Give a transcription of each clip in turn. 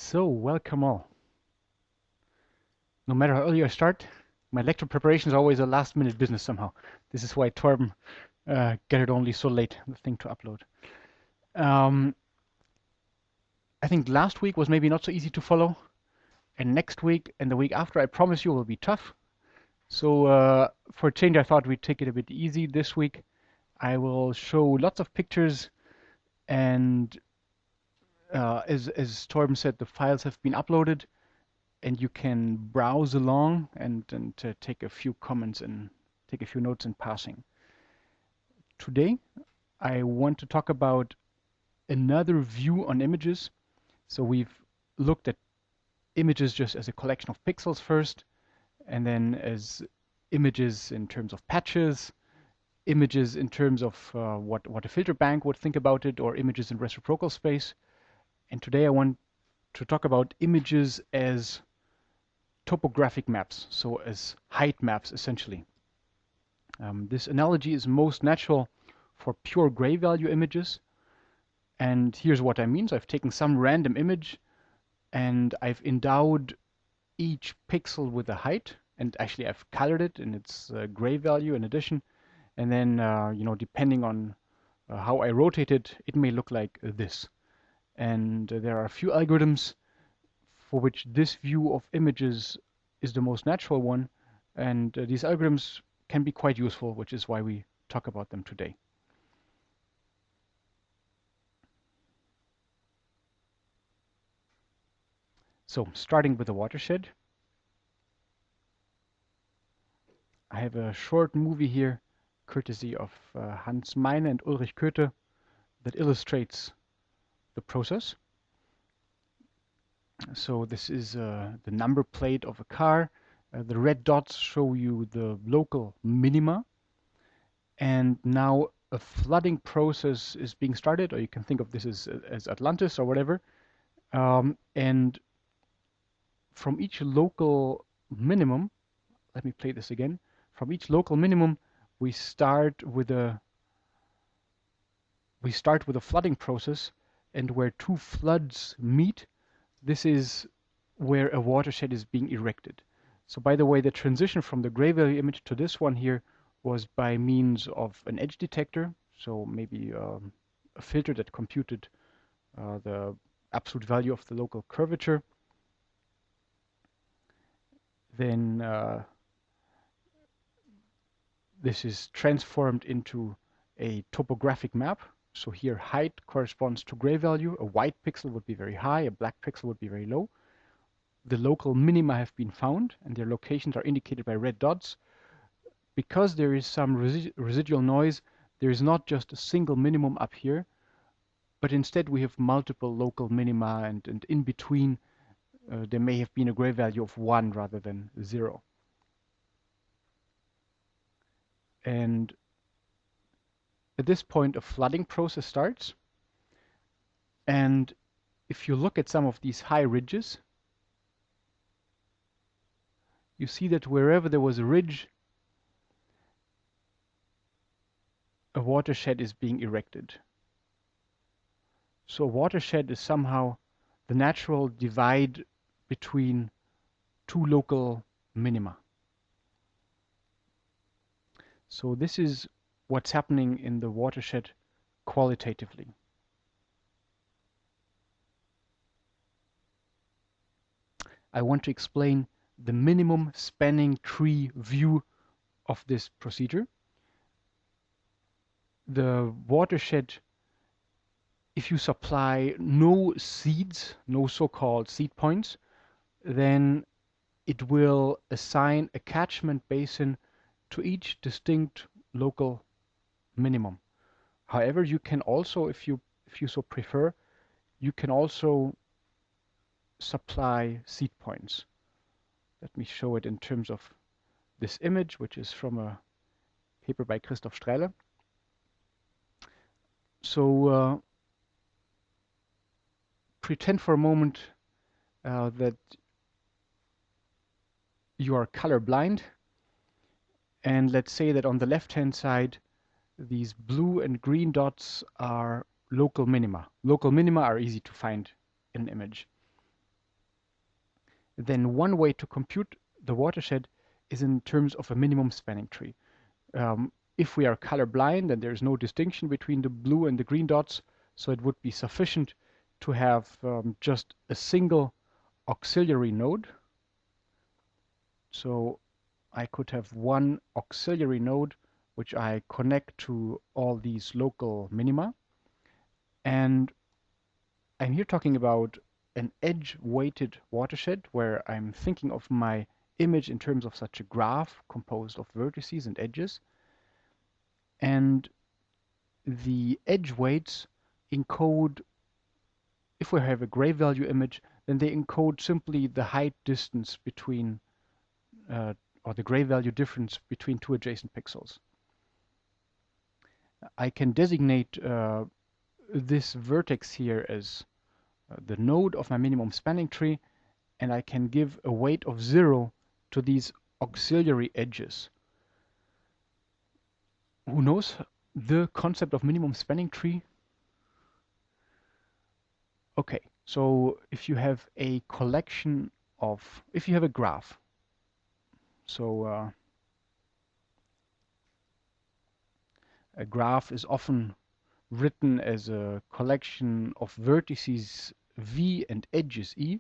So, welcome all. No matter how early I start, my lecture preparation is always a last-minute business somehow. This is why Torben get it only so late, the thing to upload. I think last week was maybe not so easy to follow, and next week and the week after, I promise you, will be tough. So for a change, I thought we'd take it a bit easy this week. I will show lots of pictures, and as Torben said, the files have been uploaded, and you can browse along and take a few comments and take a few notes in passing. Today, I want to talk about another view on images. So we've looked at images just as a collection of pixels first, and then as images in terms of patches, images in terms of what a filter bank would think about it, or images in reciprocal space. And today I want to talk about images as topographic maps, so as height maps essentially. This analogy is most natural for pure gray value images, and here's what I mean. So I've taken some random image and I've endowed each pixel with a height, and actually I've colored it in its gray value in addition, and then depending on how I rotate it, it may look like this. And there are a few algorithms for which this view of images is the most natural one, and these algorithms can be quite useful, which is why we talk about them today. So starting with the watershed, I have a short movie here courtesy of Hans Meine and Ulrich Köthe that illustrates the process. So this is the number plate of a car. The red dots show you the local minima. And now a flooding process is being started, or you can think of this as Atlantis or whatever. And from each local minimum, let me play this again. From each local minimum, we start with a flooding process, and where two floods meet, this is where a watershed is being erected. So by the way, the transition from the gray value image to this one here was by means of an edge detector, so maybe a filter that computed the absolute value of the local curvature. Then this is transformed into a topographic map. So here height corresponds to gray value. A white pixel would be very high, a black pixel would be very low. The local minima have been found, and their locations are indicated by red dots. Because there is some residual noise, there is not just a single minimum up here, but instead we have multiple local minima, and in between there may have been a gray value of 1 rather than 0. And at this point, a flooding process starts. And if you look at some of these high ridges, you see that wherever there was a ridge, a watershed is being erected. So a watershed is somehow the natural divide between two local minima. So this is what's happening in the watershed qualitatively. I want to explain the minimum spanning tree view of this procedure. The watershed, if you supply no seeds, no so-called seed points, then it will assign a catchment basin to each distinct local minimum. However, you can also, if you so prefer, you can also supply seed points. Let me show it in terms of this image, which is from a paper by Christoph Strehle. So pretend for a moment that you are colorblind, and let's say that on the left-hand side, these blue and green dots are local minima. Local minima are easy to find in an image. then one way to compute the watershed is in terms of a minimum spanning tree. If we are colorblind, then there's no distinction between the blue and the green dots, so it would be sufficient to have just a single auxiliary node. So I could have one auxiliary node which I connect to all these local minima. And I'm here talking about an edge-weighted watershed where I'm thinking of my image in terms of such a graph composed of vertices and edges. And the edge weights encode, if we have a gray value image, then they encode simply the height distance between, or the gray value difference between two adjacent pixels. I can designate this vertex here as the node of my minimum spanning tree, and I can give a weight of 0 to these auxiliary edges. Who knows the concept of minimum spanning tree? Okay, so if you have a collection of, if you have a graph, so a graph is often written as a collection of vertices V and edges E.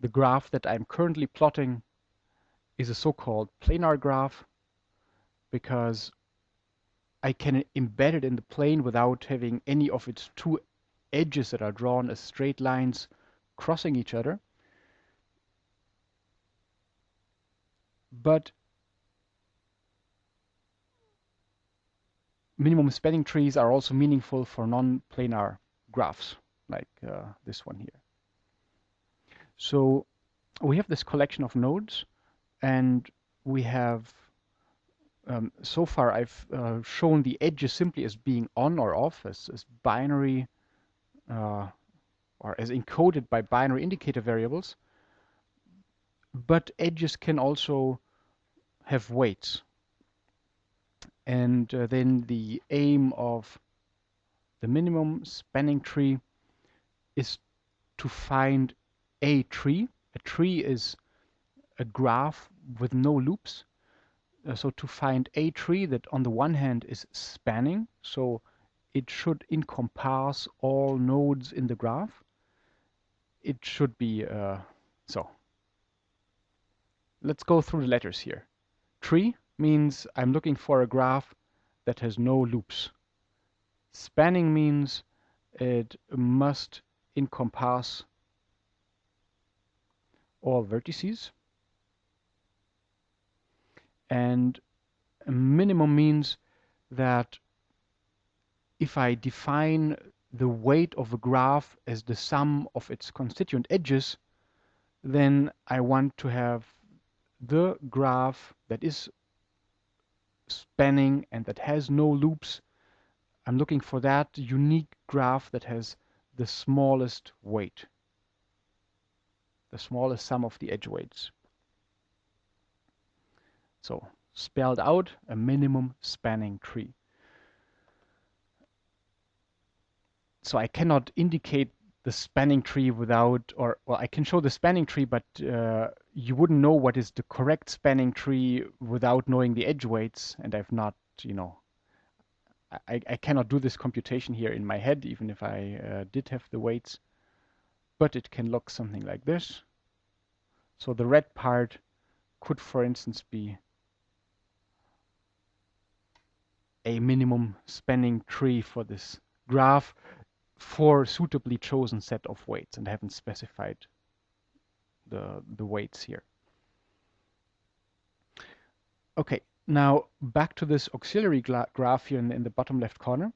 The graph that I'm currently plotting is a so-called planar graph because I can embed it in the plane without having any of its two edges that are drawn as straight lines crossing each other. But minimum spanning trees are also meaningful for non-planar graphs, like this one here. So we have this collection of nodes, and we have, so far I've shown the edges simply as being on or off, as binary, or as encoded by binary indicator variables. But edges can also have weights. And then the aim of the minimum spanning tree is to find a tree. A tree is a graph with no loops. So to find a tree that on the one hand is spanning, so it should encompass all nodes in the graph. It should be, so let's go through the letters here. Tree means I'm looking for a graph that has no loops. Spanning means it must encompass all vertices. And a minimum means that if I define the weight of a graph as the sum of its constituent edges, then I want to have the graph that is spanning and that has no loops. I'm looking for that unique graph that has the smallest weight, the smallest sum of the edge weights. So spelled out, a minimum spanning tree. So I cannot indicate the spanning tree without, or well, I can show the spanning tree, but you wouldn't know what is the correct spanning tree without knowing the edge weights, and I've not, I cannot do this computation here in my head, even if I did have the weights, but it can look something like this. So the red part could, for instance, be a minimum spanning tree for this graph for suitably chosen set of weights, and I haven't specified the weights here. Okay, now back to this auxiliary graph here in the bottom left corner.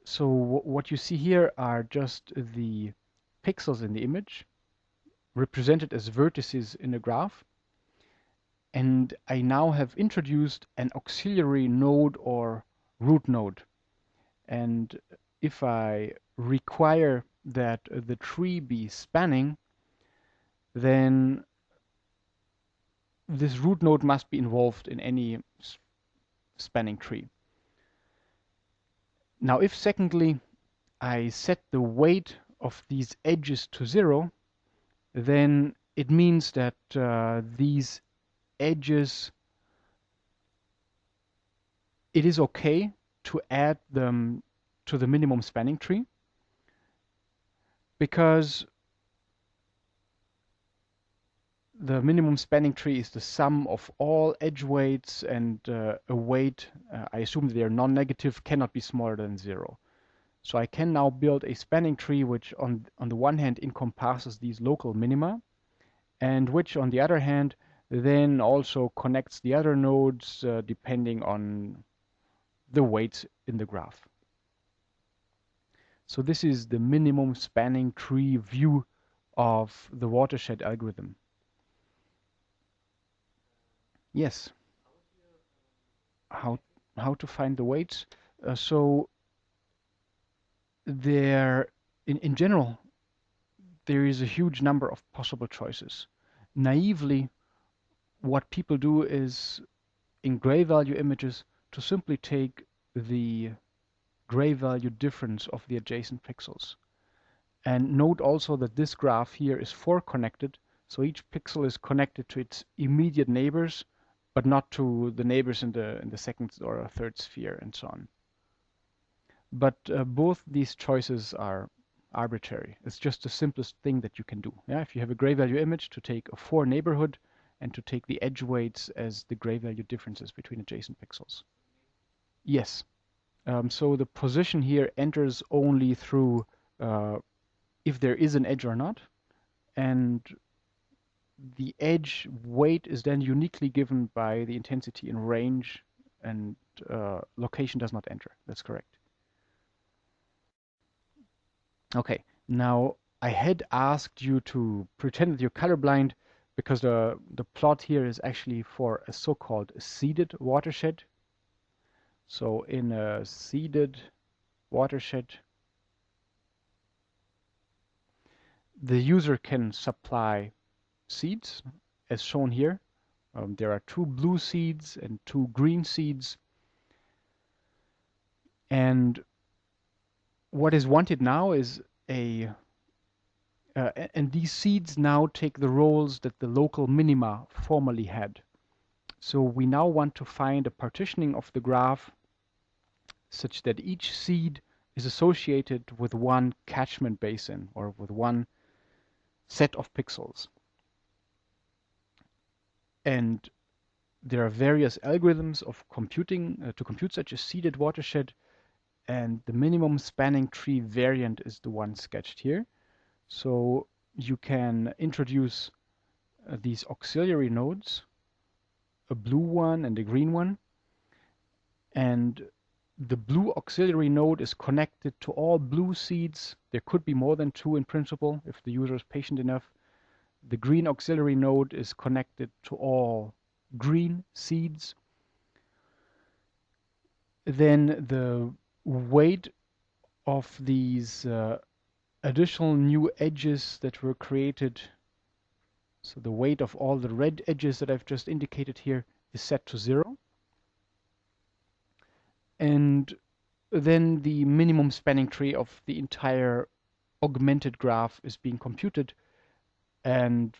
So what you see here are just the pixels in the image represented as vertices in a graph. And I now have introduced an auxiliary node or root node. And if I require that the tree be spanning, then this root node must be involved in any spanning tree. Now, if secondly, I set the weight of these edges to 0, then it means that these edges, it is okay to add them to the minimum spanning tree, because the minimum spanning tree is the sum of all edge weights, and a weight, I assume they are non-negative, cannot be smaller than 0. So I can now build a spanning tree which on the one hand encompasses these local minima, and which on the other hand then also connects the other nodes depending on the weights in the graph. So this is the minimum spanning tree view of the Watershed algorithm. Yes. How to find the weights? So there, in general, there is a huge number of possible choices. Naively, what people do is, in gray value images, to simply take the gray value difference of the adjacent pixels. And note also that this graph here is 4 connected, so each pixel is connected to its immediate neighbors, but not to the neighbors in the second or third sphere, and so on. But both these choices are arbitrary. It's just the simplest thing that you can do. Yeah, if you have a gray value image, to take a 4 neighborhood and to take the edge weights as the gray value differences between adjacent pixels. Yes. So the position here enters only through if there is an edge or not, and the edge weight is then uniquely given by the intensity in range, and location does not enter. That's correct. Okay, now I had asked you to pretend that you're colorblind, because the plot here is actually for a so-called seeded watershed. So in a seeded watershed, the user can supply seeds, as shown here. There are 2 blue seeds and 2 green seeds. And what is wanted now is and these seeds now take the roles that the local minima formerly had. So we now want to find a partitioning of the graph such that each seed is associated with one catchment basin, or with one set of pixels. And there are various algorithms of computing to compute such a seeded watershed, and the minimum spanning tree variant is the one sketched here. So you can introduce these auxiliary nodes, a blue one and a green one, and the blue auxiliary node is connected to all blue seeds. There could be more than 2 in principle if the user is patient enough. The green auxiliary node is connected to all green seeds. Then the weight of these additional new edges that were created, so the weight of all the red edges that I've just indicated here, is set to 0. And then the minimum spanning tree of the entire augmented graph is being computed, and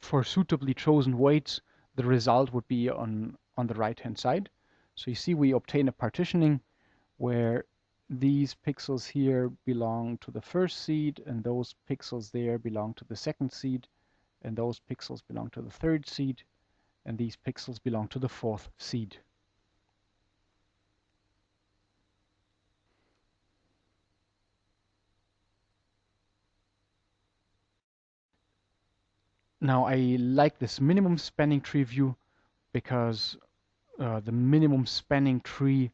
for suitably chosen weights, the result would be on the right-hand side. So you see we obtain a partitioning where these pixels here belong to the first seed, and those pixels there belong to the second seed, and those pixels belong to the third seed, and these pixels belong to the fourth seed. Now I like this minimum spanning tree view because the minimum spanning tree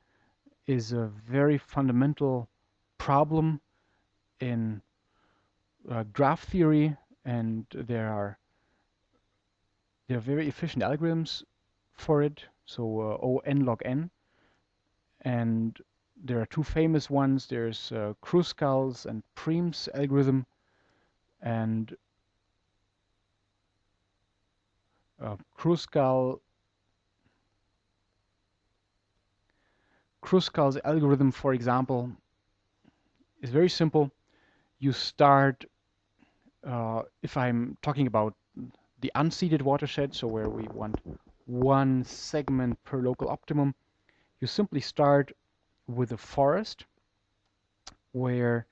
is a very fundamental problem in graph theory, and there are very efficient algorithms for it. So O(n) log n, and there are 2 famous ones. There's Kruskal's and Prim's algorithm, and Kruskal's algorithm, for example, is very simple. You start, if I'm talking about the unseeded watershed, so where we want one segment per local optimum, you simply start with a forest where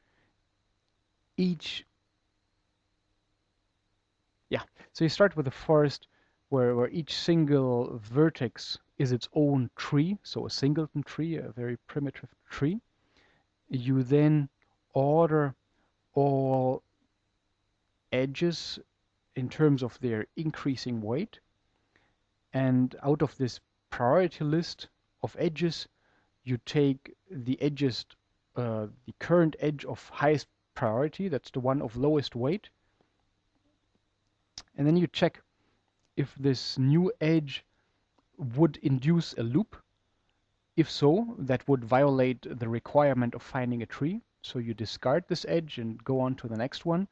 each, so you start with a forest where each single vertex is its own tree, so a singleton tree, a very primitive tree. You then order all edges in terms of their increasing weight, and out of this priority list of edges, you take the edges, the current edge of highest priority, that's the one of lowest weight, and then you check if this new edge would induce a loop. If so, that would violate the requirement of finding a tree, so you discard this edge and go on to the next one.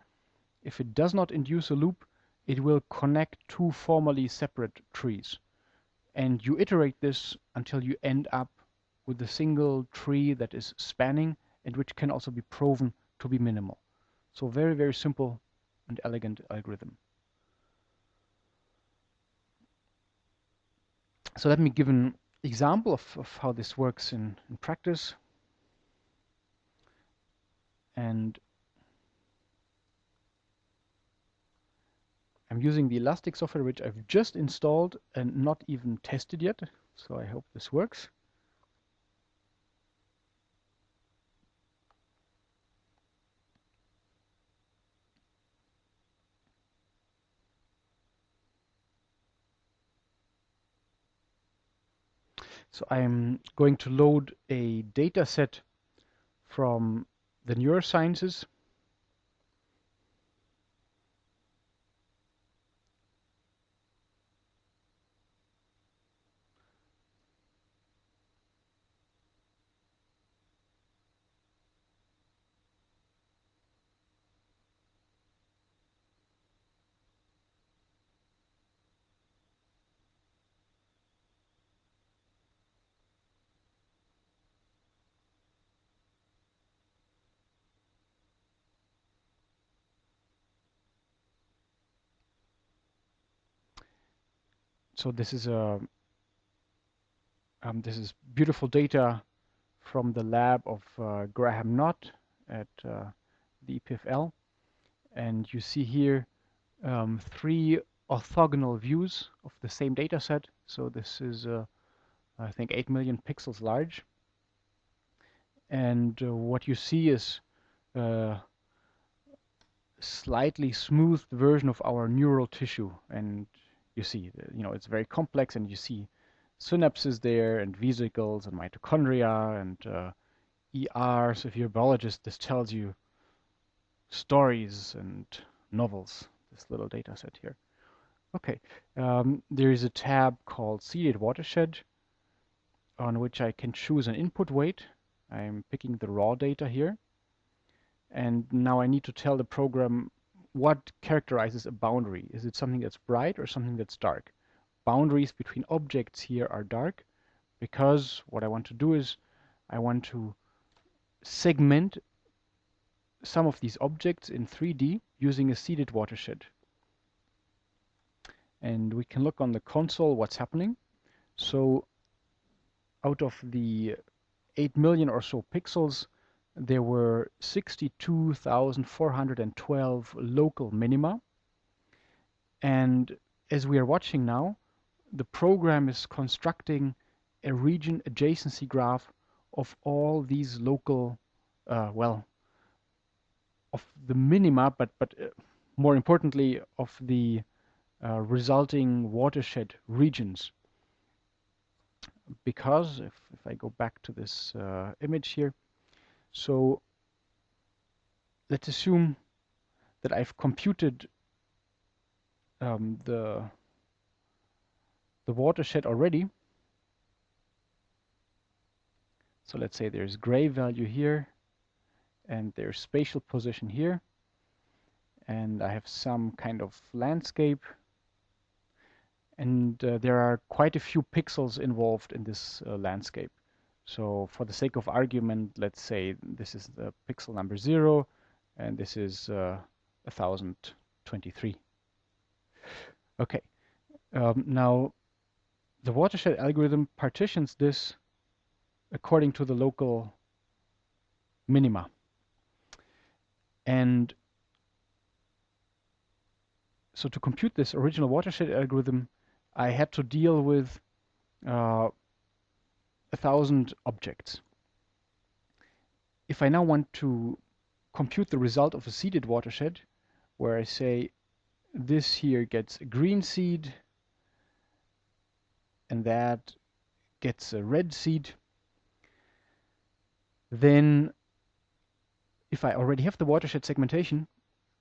If it does not induce a loop, it will connect two formally separate trees. And you iterate this until you end up with a single tree that is spanning and which can also be proven to be minimal. So very, very simple and elegant algorithm. So let me give an example of how this works in practice. And I'm using the Elastic software, which I've just installed and not even tested yet. So I hope this works. So I'm going to load a data set from the neurosciences. So this is beautiful data from the lab of Graham Knott at the EPFL, and you see here three orthogonal views of the same data set. So this is I think 8 million pixels large, and what you see is a slightly smoothed version of our neural tissue, and you see, it's very complex, and you see synapses there, and vesicles, and mitochondria, and ER. So if you're a biologist, this tells you stories and novels, this little data set here. Okay, there is a tab called Seeded Watershed, on which I can choose an input weight. I'm picking the raw data here. And now I need to tell the program what characterizes a boundary. Is it something that's bright or something that's dark? Boundaries between objects here are dark because what I want to do is I want to segment some of these objects in 3D using a seeded watershed. And we can look on the console what's happening. So out of the 8 million or so pixels, there were 62,412 local minima. And as we are watching now, the program is constructing a region adjacency graph of all these local, of the minima, but more importantly, of the resulting watershed regions. Because if I go back to this image here, so let's assume that I've computed the watershed already. So let's say there's gray value here, and there's spatial position here, and I have some kind of landscape, and there are quite a few pixels involved in this landscape. So for the sake of argument, let's say this is the pixel number 0, and this is 1023. Okay, now the watershed algorithm partitions this according to the local minima. And so to compute this original watershed algorithm, I had to deal with 1,000 objects. If I now want to compute the result of a seeded watershed, where I say this here gets a green seed and that gets a red seed, then if I already have the watershed segmentation,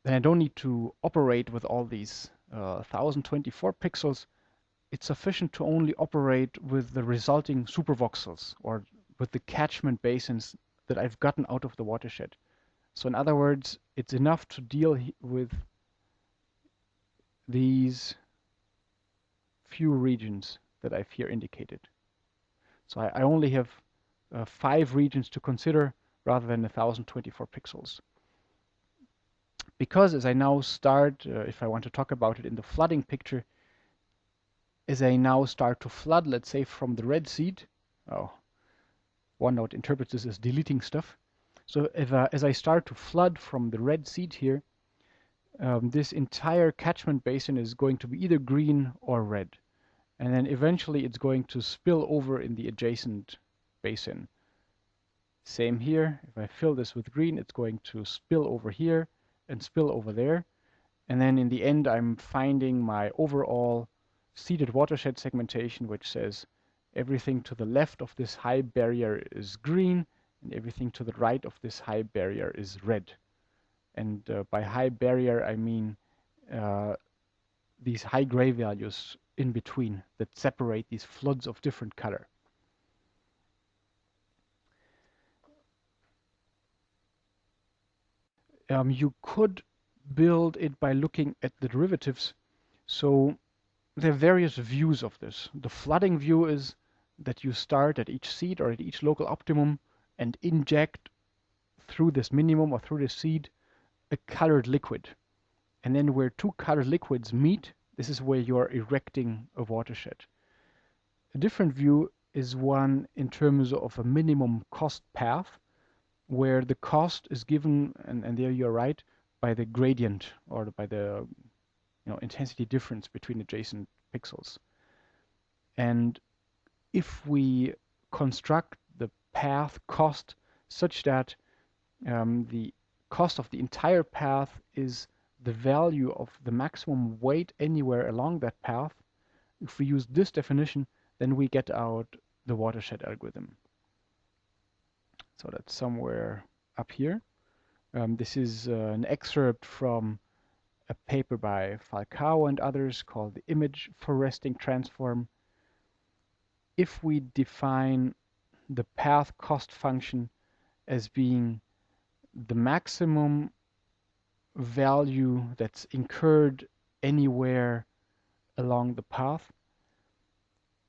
then I don't need to operate with all these 1024 pixels. It's sufficient to only operate with the resulting supervoxels, or with the catchment basins that I've gotten out of the watershed. So in other words, it's enough to deal with these few regions that I've here indicated. So I only have 5 regions to consider rather than 1024 pixels. Because as I now start, if I want to talk about it in the flooding picture, as I now start to flood, let's say from the red seed, OneNote interprets this as deleting stuff. So as I start to flood from the red seed here, this entire catchment basin is going to be either green or red. And then eventually it's going to spill over in the adjacent basin. Same here. If I fill this with green, it's going to spill over here and spill over there. And then in the end, I'm finding my overall seeded watershed segmentation, which says everything to the left of this high barrier is green, and everything to the right of this high barrier is red. And by high barrier, I mean these high gray values in between that separate these floods of different color. You could build it by looking at the derivatives. So there are various views of this. The flooding view is that you start at each seed or at each local optimum and inject through this minimum or through this seed a colored liquid. And then where two colored liquids meet, this is where you are erecting a watershed. A different view is one in terms of a minimum cost path, where the cost is given, and there you're right, by the gradient or by the intensity difference between adjacent pixels. And if we construct the path cost such that the cost of the entire path is the value of the maximum weight anywhere along that path, if we use this definition, then we get out the watershed algorithm. So that's somewhere up here. This is an excerpt from a paper by Falcao and others called the image foresting transform. If we define the path cost function as being the maximum value that's incurred anywhere along the path,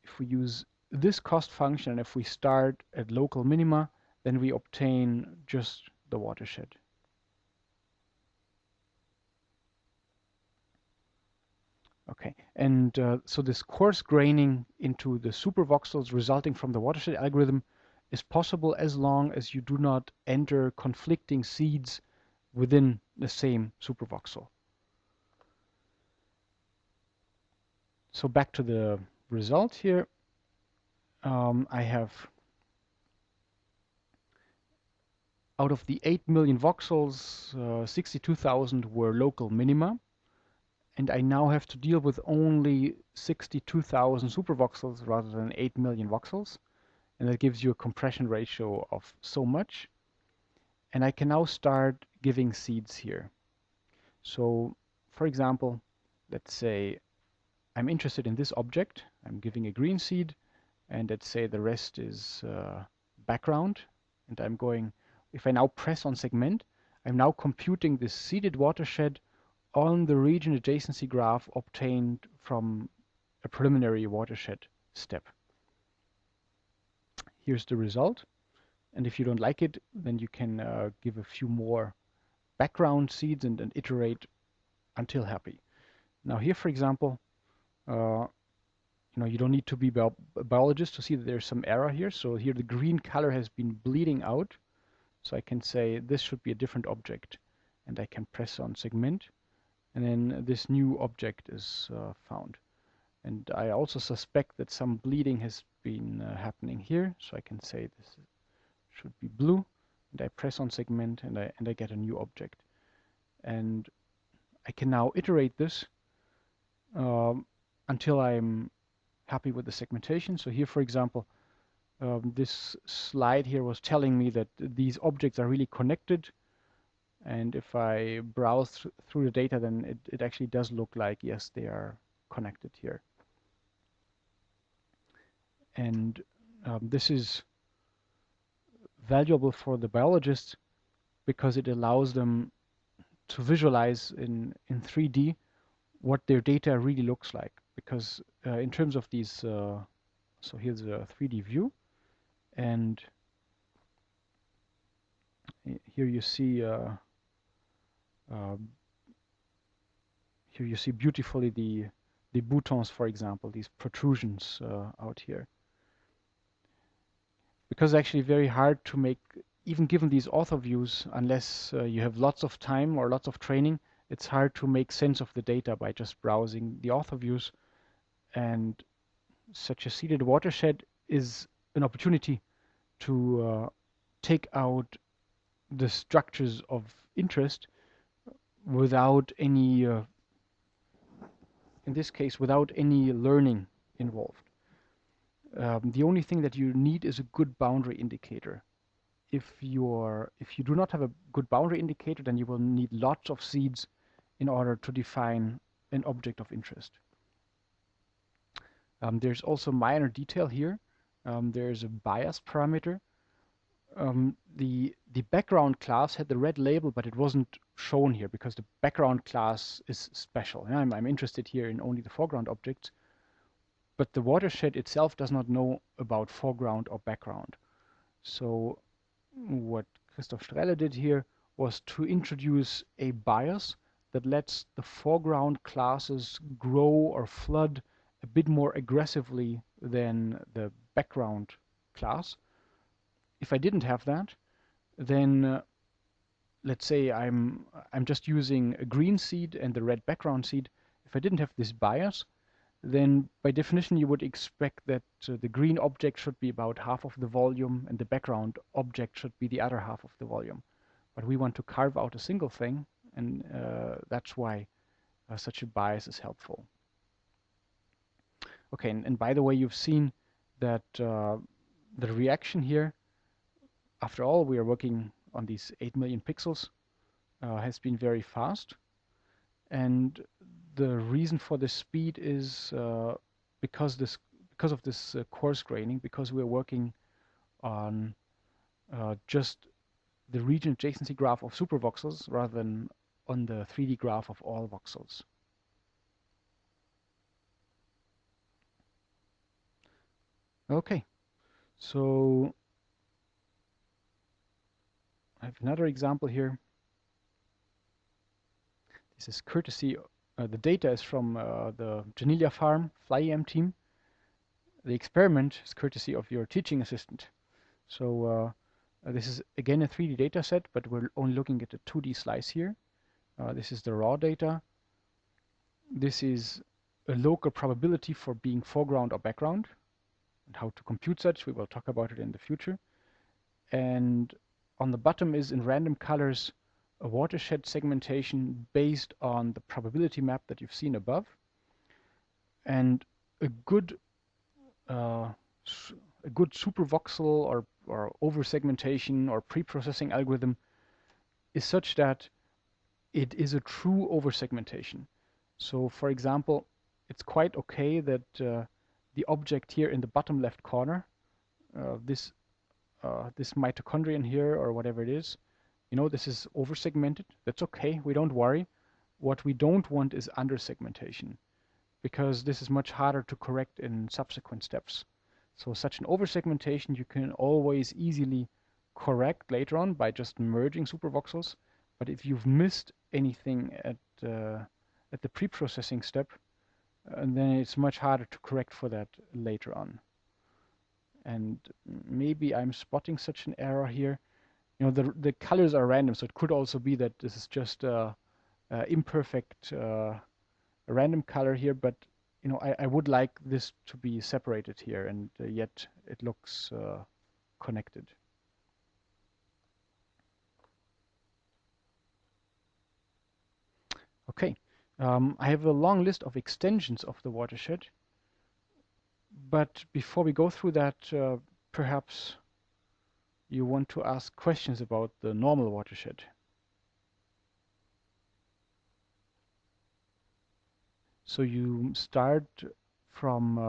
if we use this cost function, and if we start at local minima, then we obtain just the watershed. Okay, and so this coarse graining into the supervoxels resulting from the watershed algorithm is possible as long as you do not enter conflicting seeds within the same supervoxel. So back to the result here. I have, out of the 8 million voxels, 62,000 were local minima. And I now have to deal with only 62,000 supervoxels rather than 8 million voxels. And that gives you a compression ratio of so much. And I can now start giving seeds here. So, for example, let's say I'm interested in this object. I'm giving a green seed. And let's say the rest is background. And I'm going, if I now press on segment, I'm now computing this seeded watershed on the region adjacency graph obtained from a preliminary watershed step. here's the result. And if you don't like it, then you can give a few more background seeds and iterate until happy. Now here, for example, you don't need to be a biologist to see that there's some error here. So here the green color has been bleeding out. So I can say this should be a different object. And I can press on segment. And then this new object is found. And I also suspect that some bleeding has been happening here. So I can say this should be blue. And I press on segment and I get a new object. And I can now iterate this until I'm happy with the segmentation. So here, for example, this slide here was telling me that these objects are really connected. And if I browse through the data, then it actually does look like, yes, they are connected here. And this is valuable for the biologists because it allows them to visualize in 3D what their data really looks like. Because in terms of these, so here's a 3D view, and here you see beautifully the boutons, for example, these protrusions out here. Because it's actually very hard to make, even given these author views, unless you have lots of time or lots of training, it's hard to make sense of the data by just browsing the author views. And such a seeded watershed is an opportunity to take out the structures of interest without any, in this case, without any learning involved. The only thing that you need is a good boundary indicator. If you do not have a good boundary indicator, then you will need lots of seeds in order to define an object of interest. There's also minor detail here. There's a bias parameter. The background class had the red label, but it wasn't shown here because the background class is special. And I'm interested here in only the foreground objects. But the watershed itself does not know about foreground or background. So what Christoph Strehle did here was to introduce a bias that lets the foreground classes grow or flood a bit more aggressively than the background class. If I didn't have that, then let's say I'm just using a green seed and the red background seed. If I didn't have this bias, then by definition you would expect that the green object should be about half of the volume and the background object should be the other half of the volume. But we want to carve out a single thing, and that's why such a bias is helpful. Okay, and by the way, you've seen that the reaction here, after all, we are working on these 8 million pixels, has been very fast. And the reason for this speed is because of this coarse graining, because we're working on just the region adjacency graph of supervoxels rather than on the 3D graph of all voxels. Okay, so I have another example here. This is courtesy, the data is from the Janilia Farm FlyEM team. The experiment is courtesy of your teaching assistant. So this is again a 3D data set, but we're only looking at a 2D slice here. This is the raw data. This is a local probability for being foreground or background, and how to compute such. We will talk about it in the future. And on the bottom is in random colors a watershed segmentation based on the probability map that you've seen above. And a good supervoxel or over-segmentation or pre-processing algorithm is such that it is a true over-segmentation. So for example, it's quite okay that the object here in the bottom left corner, this mitochondrion here or whatever it is, this is over-segmented. That's okay, we don't worry. What we don't want is under-segmentation, because this is much harder to correct in subsequent steps. So such an oversegmentation you can always easily correct later on by just merging supervoxels. But if you've missed anything at the pre-processing step, then it's much harder to correct for that later on. And maybe I'm spotting such an error here. You know, the colors are random, so it could also be that this is just a imperfect random color here, but you know, I would like this to be separated here, and yet it looks connected. Okay, I have a long list of extensions of the watershed, but before we go through that, perhaps you want to ask questions about the normal watershed. So you start from,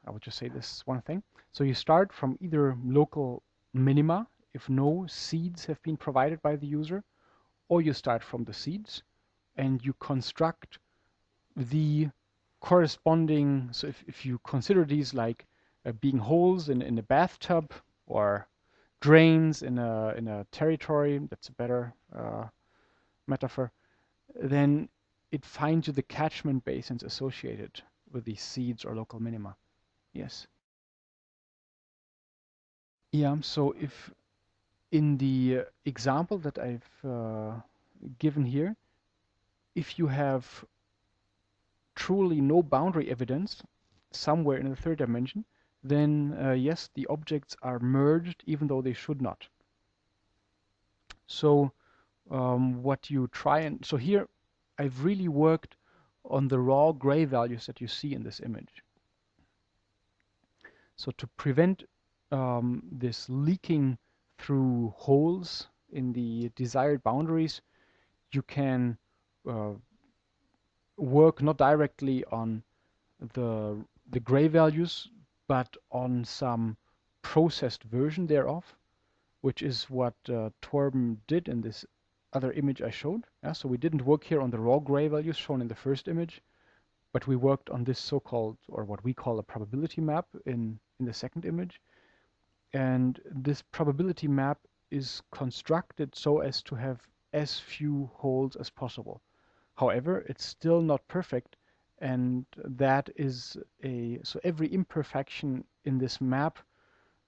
I would just say this one thing. So you start from either local minima, if no seeds have been provided by the user, or you start from the seeds and you construct the corresponding, so if you consider these like being holes in a bathtub or drains in a territory, that's a better metaphor, then it finds you the catchment basins associated with these seeds or local minima. Yes. Yeah, so if in the example that I've given here, if you have truly no boundary evidence somewhere in the third dimension, then yes, the objects are merged even though they should not. So what you try and, so here I've really worked on the raw gray values that you see in this image. So to prevent this leaking through holes in the desired boundaries, you can work not directly on the gray values, but on some processed version thereof, which is what Torben did in this other image I showed. Yeah, so we didn't work here on the raw gray values shown in the first image, but we worked on this so-called, or what we call a probability map in the second image. And this probability map is constructed so as to have as few holes as possible. However, it's still not perfect, and that is so every imperfection in this map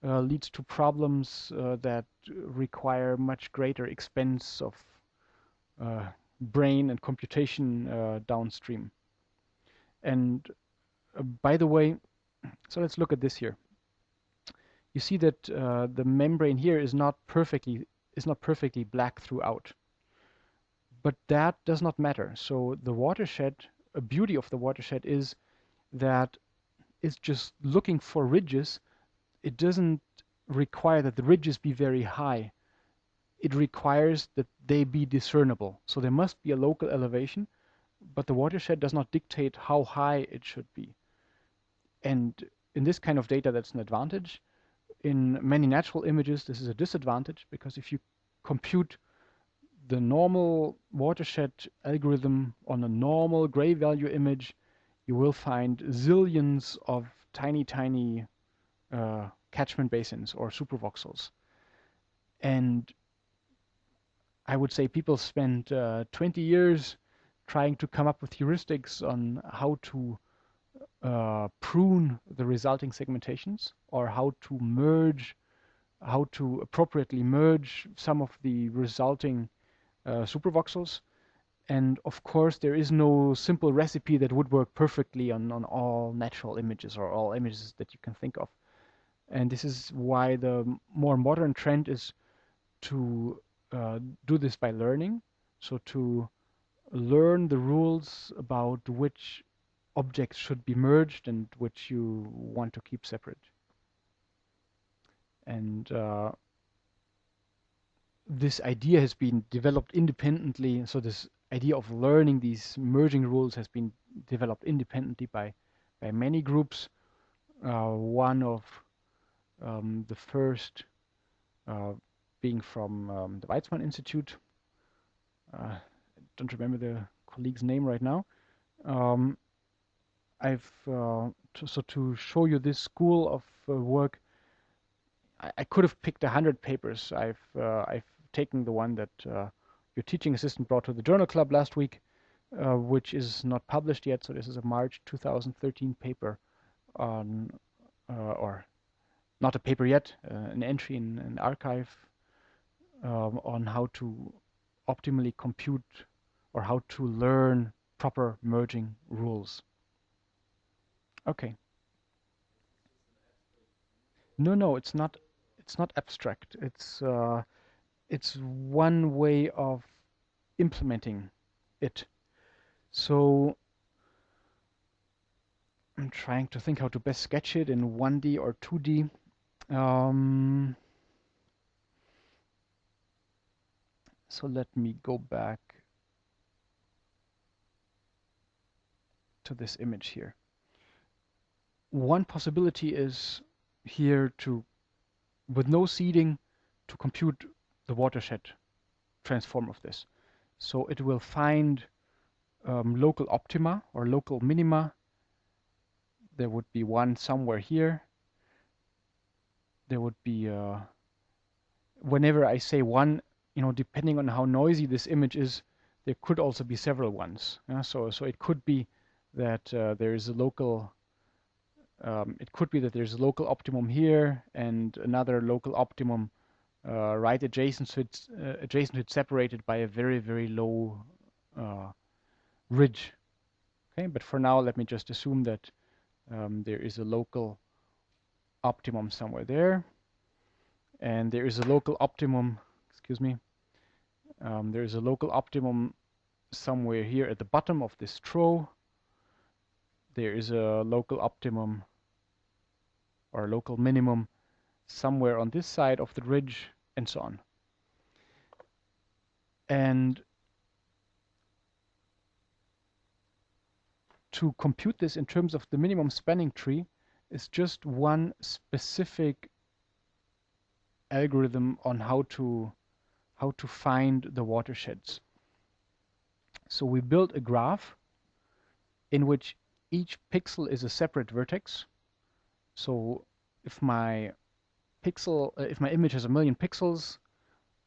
leads to problems that require much greater expense of brain and computation downstream. And by the way, so let's look at this here. You see that the membrane here is not perfectly black throughout. But that does not matter. So the watershed, a beauty of the watershed is that it's just looking for ridges. It doesn't require that the ridges be very high. It requires that they be discernible. So there must be a local elevation, but the watershed does not dictate how high it should be. And in this kind of data, that's an advantage. In many natural images, this is a disadvantage, because if you compute the normal watershed algorithm on a normal gray value image, you will find zillions of tiny catchment basins or supervoxels. And I would say people spend 20 years trying to come up with heuristics on how to prune the resulting segmentations, or how to appropriately merge some of the resulting supervoxels. And of course, there is no simple recipe that would work perfectly on all natural images or all images that you can think of. And this is why the more modern trend is to do this by learning. So to learn the rules about which objects should be merged and which you want to keep separate. And this idea has been developed independently. So this idea of learning these merging rules has been developed independently by many groups. One of the first being from the Weizmann Institute. I don't remember the colleague's name right now. I've to show you this school of work, I could have picked 100 papers. I've taken the one that your teaching assistant brought to the journal club last week, which is not published yet. So this is a March 2013 paper on, or not a paper yet, an entry in an archive on how to optimally compute or how to learn proper merging rules. Okay. No, it's not. It's not abstract. It's one way of implementing it. So I'm trying to think how to best sketch it in 1D or 2D. So let me go back to this image here. One possibility is here to, with no seeding, to compute the watershed transform of this. So it will find local optima or local minima. There would be one somewhere here. There would be, whenever I say one, depending on how noisy this image is, there could also be several ones. So it could be that there is a local, it could be that there's a local optimum here and another local optimum right adjacent to it, separated by a very, very low ridge. Okay, but for now, let me just assume that there is a local optimum somewhere there, and there is a local optimum, excuse me, there is a local optimum somewhere here at the bottom of this trough. There is a local optimum or local minimum somewhere on this side of the ridge, and so on. And to compute this in terms of the minimum spanning tree is just one specific algorithm on how to find the watersheds. So we built a graph in which each pixel is a separate vertex. So if my image has 1,000,000 pixels,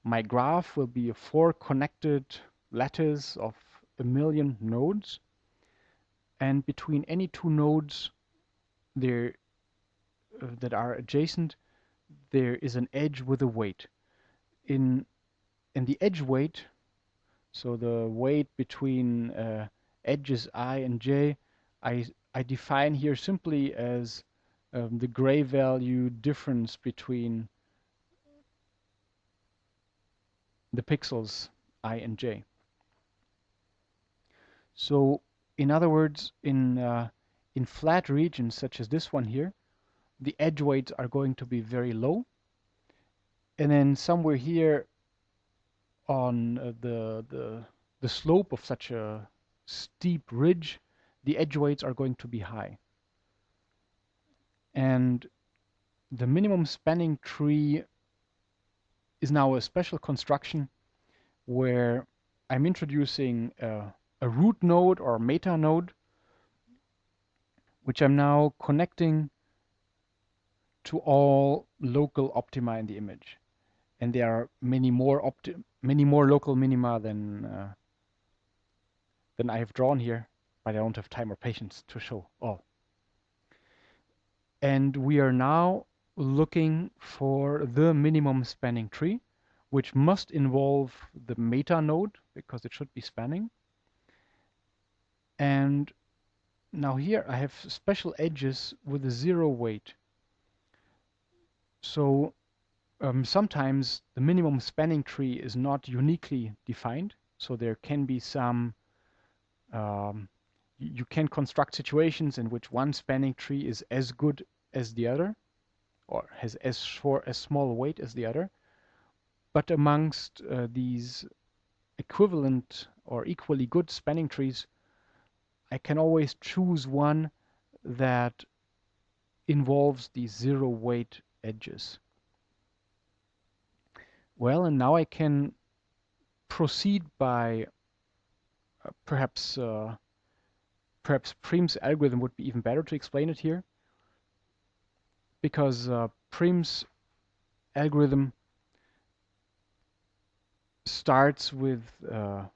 my graph will be a 4 connected lattice of 1,000,000 nodes. And between any two nodes there that are adjacent, there is an edge with a weight. In the edge weight, so the weight between edges I and j, I define here simply as the gray value difference between the pixels I and j. So in other words, in flat regions such as this one here, the edge weights are going to be very low, and then somewhere here on the slope of such a steep ridge, the edge weights are going to be high. And the minimum spanning tree is now a special construction where I'm introducing a root node or meta node, which I'm now connecting to all local optima in the image. And there are many more local minima than I have drawn here, but I don't have time or patience to show all. And we are now looking for the minimum spanning tree, which must involve the meta node because it should be spanning. And now here I have special edges with a 0 weight. So sometimes the minimum spanning tree is not uniquely defined. So there can be some, you can construct situations in which one spanning tree is as good as the other, or has as small weight as the other. But amongst these equivalent or equally good spanning trees, I can always choose one that involves these 0 weight edges. Well, and now I can proceed by perhaps perhaps Prim's algorithm would be even better to explain it here, because Prim's algorithm starts with a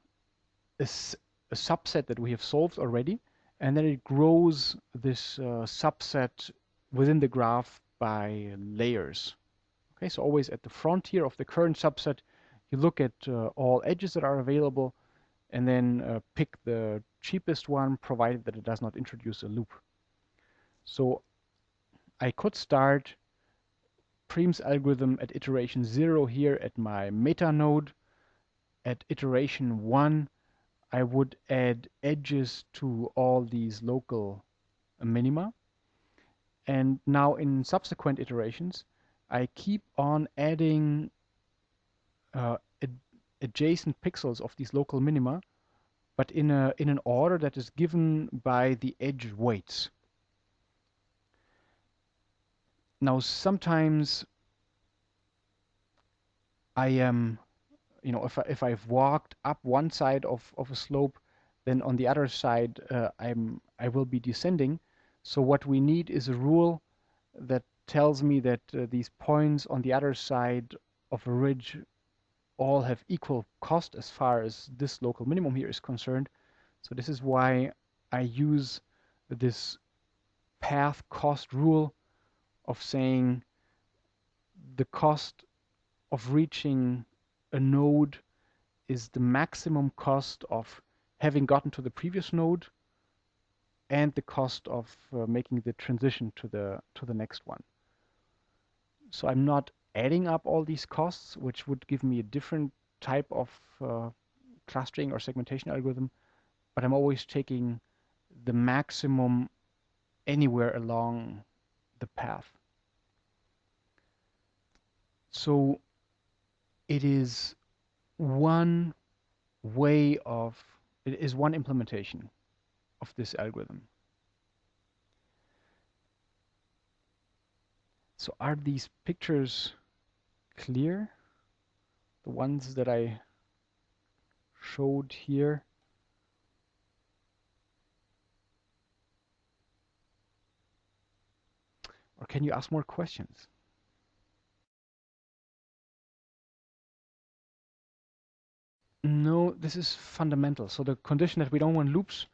subset that we have solved already, and then it grows this subset within the graph by layers. Okay, so always at the frontier of the current subset, you look at all edges that are available, and then pick the cheapest one, provided that it does not introduce a loop. So I could start Prim's algorithm at iteration 0 here at my meta node. At iteration 1, I would add edges to all these local minima. And now in subsequent iterations, I keep on adding adjacent pixels of these local minima, but in an order that is given by the edge weights. Now sometimes I am, if I've walked up one side of a slope, then on the other side I will be descending. So what we need is a rule that tells me that these points on the other side of a ridge all have equal cost as far as this local minimum here is concerned. So this is why I use this path cost rule of saying the cost of reaching a node is the maximum cost of having gotten to the previous node and the cost of making the transition to the next one. So I'm not adding up all these costs, which would give me a different type of clustering or segmentation algorithm, but I'm always taking the maximum anywhere along the path. So it is one way of, it is one implementation of this algorithm. So are these pictures clear? The ones that I showed here? Or can you ask more questions? No, this is fundamental. So the condition that we don't want loops.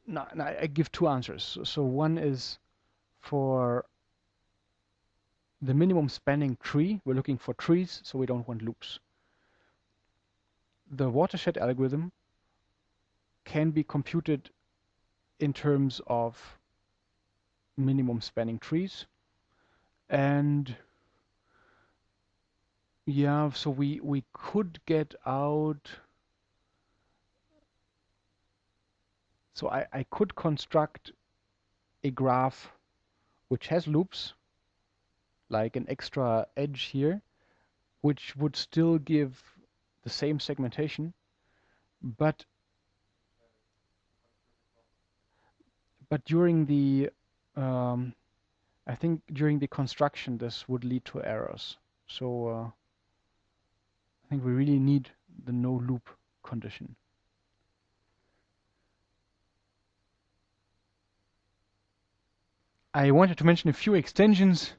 No, I give two answers. So one is for the minimum spanning tree. We're looking for trees, so we don't want loops. The Watershed algorithm can be computed in terms of minimum spanning trees. And yeah, so we could get out. So I could construct a graph which has loops, like an extra edge here, which would still give the same segmentation, but during the I think during the construction this would lead to errors. So I think we really need the no loop condition. I wanted to mention a few extensions.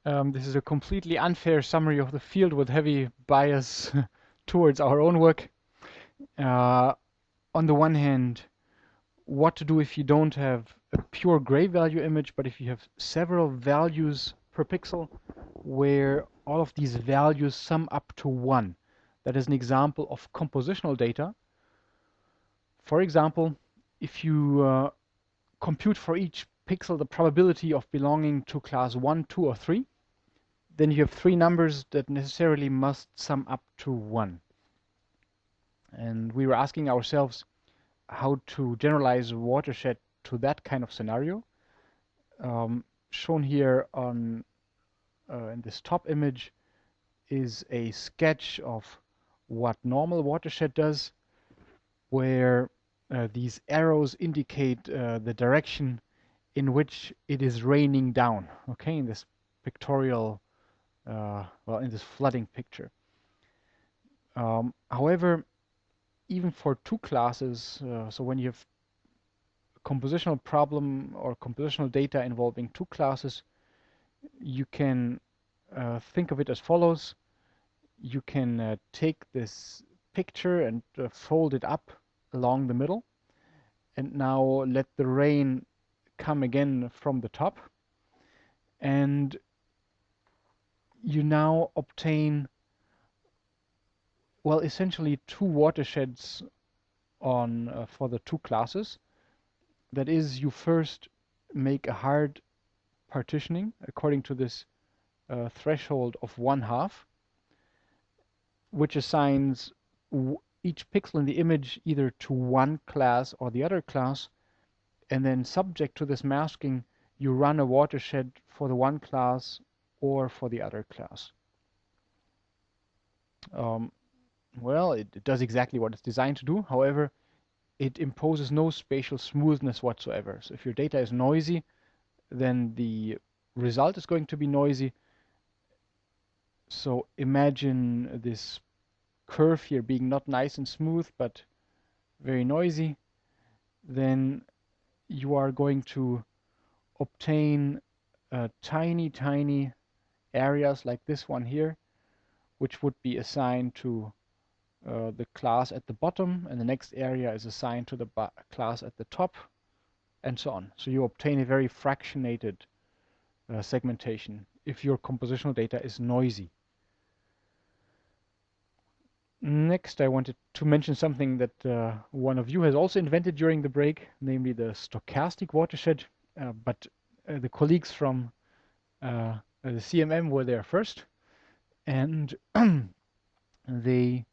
This is a completely unfair summary of the field with heavy bias towards our own work. On the one hand, what to do if you don't have a pure gray value image, but if you have several values per pixel where all of these values sum up to 1. That is an example of compositional data. For example, if you compute for each pixel the probability of belonging to class 1, 2, or 3, then you have 3 numbers that necessarily must sum up to 1. And we were asking ourselves how to generalize Watershed to that kind of scenario. Shown here on in this top image is a sketch of what normal Watershed does, where these arrows indicate the direction in which it is raining down, okay, in this pictorial, well, in this flooding picture. However, even for two classes, so when you have a compositional problem or compositional data involving two classes, you can think of it as follows. You can take this picture and fold it up along the middle, and now let the rain come again from the top, and you now obtain, well, essentially two watersheds on for the two classes. That is, you first make a hard partitioning according to this threshold of 1/2, which assigns each pixel in the image either to one class or the other class, and then subject to this masking, you run a watershed for the one class or for the other class. Well, it does exactly what it's designed to do. However, it imposes no spatial smoothness whatsoever. So if your data is noisy, then the result is going to be noisy. So imagine this curve here being not nice and smooth, but very noisy. Then you are going to obtain tiny areas like this one here, which would be assigned to the class at the bottom, and the next area is assigned to the class at the top, and so on. So you obtain a very fractionated segmentation if your compositional data is noisy. Next, I wanted to mention something that one of you has also invented during the break, namely the stochastic watershed, but the colleagues from the CMM were there first, and they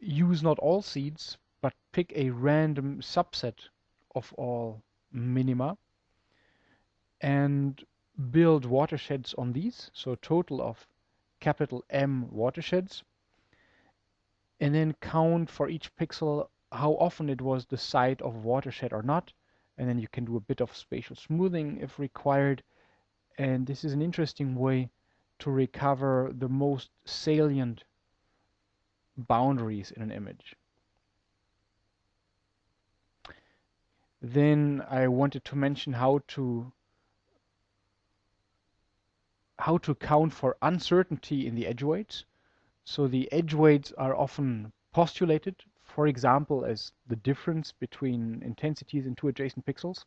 use not all seeds, but pick a random subset of all minima and build watersheds on these, so a total of capital M watersheds, and then count for each pixel how often it was the site of a watershed or not, and then you can do a bit of spatial smoothing if required, and this is an interesting way to recover the most salient boundaries in an image. Then I wanted to mention how to count for uncertainty in the edge weights. So the edge weights are often postulated, for example, as the difference between intensities in two adjacent pixels.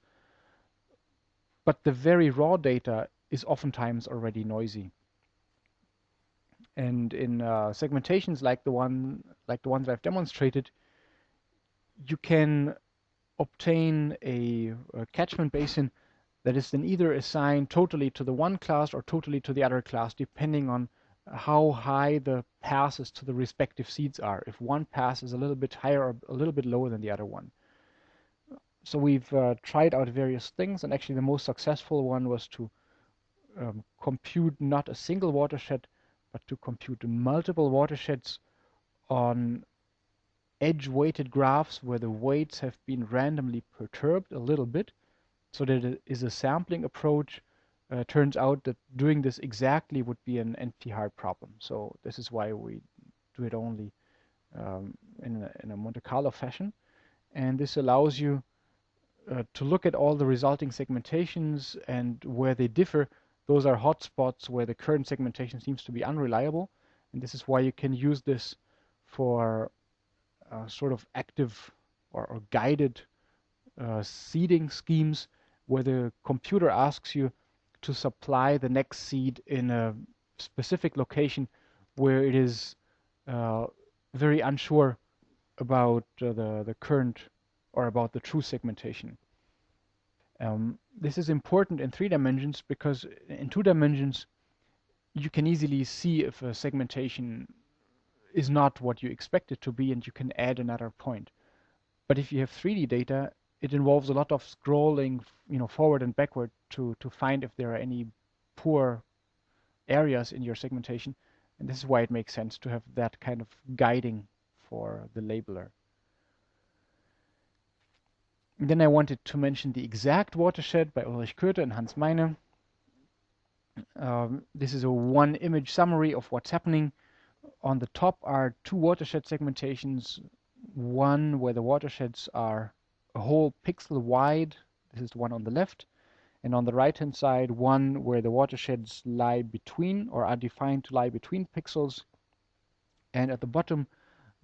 But the very raw data is oftentimes already noisy. And in segmentations like the ones I've demonstrated, you can obtain a catchment basin that is then either assigned totally to the one class or totally to the other class, depending on how high the passes to the respective seeds are, if one pass is a little bit higher or a little bit lower than the other one. So we've tried out various things, and actually the most successful one was to compute not a single watershed, but to compute multiple watersheds on edge-weighted graphs where the weights have been randomly perturbed a little bit, so that it is a sampling approach. Turns out that doing this exactly would be an NP-hard problem. So this is why we do it only in a Monte Carlo fashion. And this allows you to look at all the resulting segmentations, and where they differ, those are hotspots where the current segmentation seems to be unreliable. And this is why you can use this for sort of active or guided seeding schemes, where the computer asks you to supply the next seed in a specific location where it is very unsure about the current or about the true segmentation. This is important in 3 dimensions because in 2 dimensions you can easily see if a segmentation is not what you expect it to be, and you can add another point. But if you have 3D data, it involves a lot of scrolling, forward and backward to find if there are any poor areas in your segmentation. And this is why it makes sense to have that kind of guiding for the labeler. And then I wanted to mention the exact watershed by Ulrich Köthe and Hans Meine. This is a one image summary of what's happening On the top are two watershed segmentations, one where the watersheds are a whole pixel wide, this is the one on the left, and on the right hand side one where the watersheds lie between or are defined to lie between pixels, and at the bottom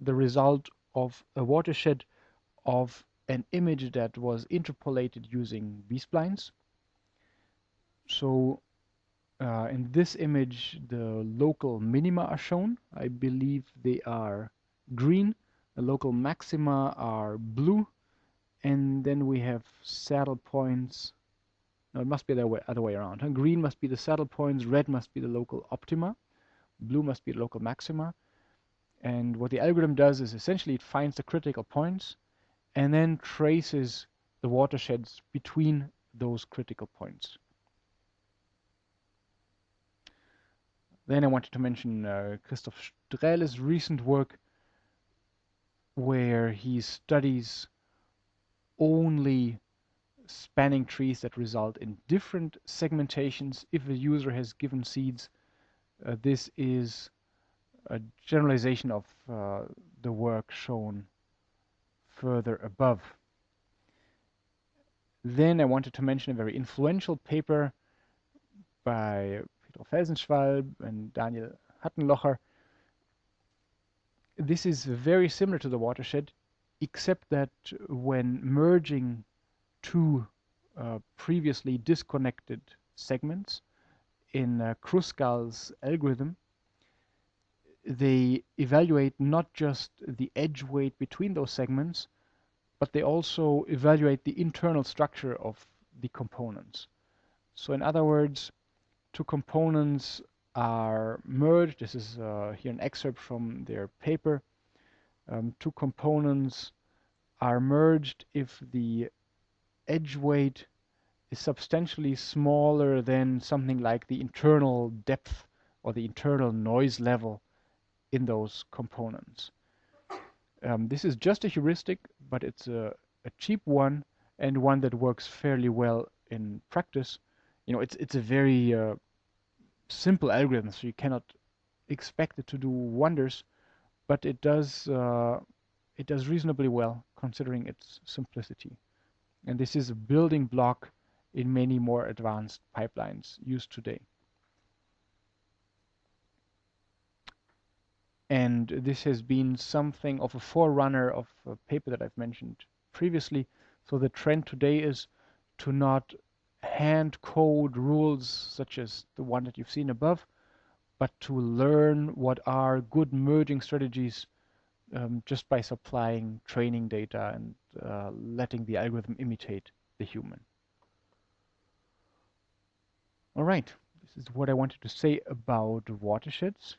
the result of a watershed of an image that was interpolated using B-splines. So in this image the local minima are shown. I believe they are green. The local maxima are blue, and then we have saddle points. No, it must be the other way around. Green must be the saddle points, red must be the local optima, blue must be the local maxima. And what the algorithm does is essentially it finds the critical points and then traces the watersheds between those critical points. Then I wanted to mention Christoph Strehle's recent work, where he studies only spanning trees that result in different segmentations if a user has given seeds. This is a generalization of the work shown further above. Then I wanted to mention a very influential paper by Peter Felsenschwalb and Daniel Hattenlocher. This is very similar to the watershed, except that when merging two previously disconnected segments in Kruskal's algorithm, they evaluate not just the edge weight between those segments, but they also evaluate the internal structure of the components. So in other words, two components are merged. This is here an excerpt from their paper. Two components are merged if the edge weight is substantially smaller than something like the internal depth or the internal noise level in those components. This is just a heuristic, but it's a cheap one and one that works fairly well in practice. You know, it's a very simple algorithm, so you cannot expect it to do wonders, but it does reasonably well considering its simplicity. And this is a building block in many more advanced pipelines used today. And this has been something of a forerunner of a paper that I've mentioned previously. So the trend today is to not hand code rules such as the one that you've seen above, but to learn what are good merging strategies just by supplying training data and letting the algorithm imitate the human. All right, this is what I wanted to say about watersheds.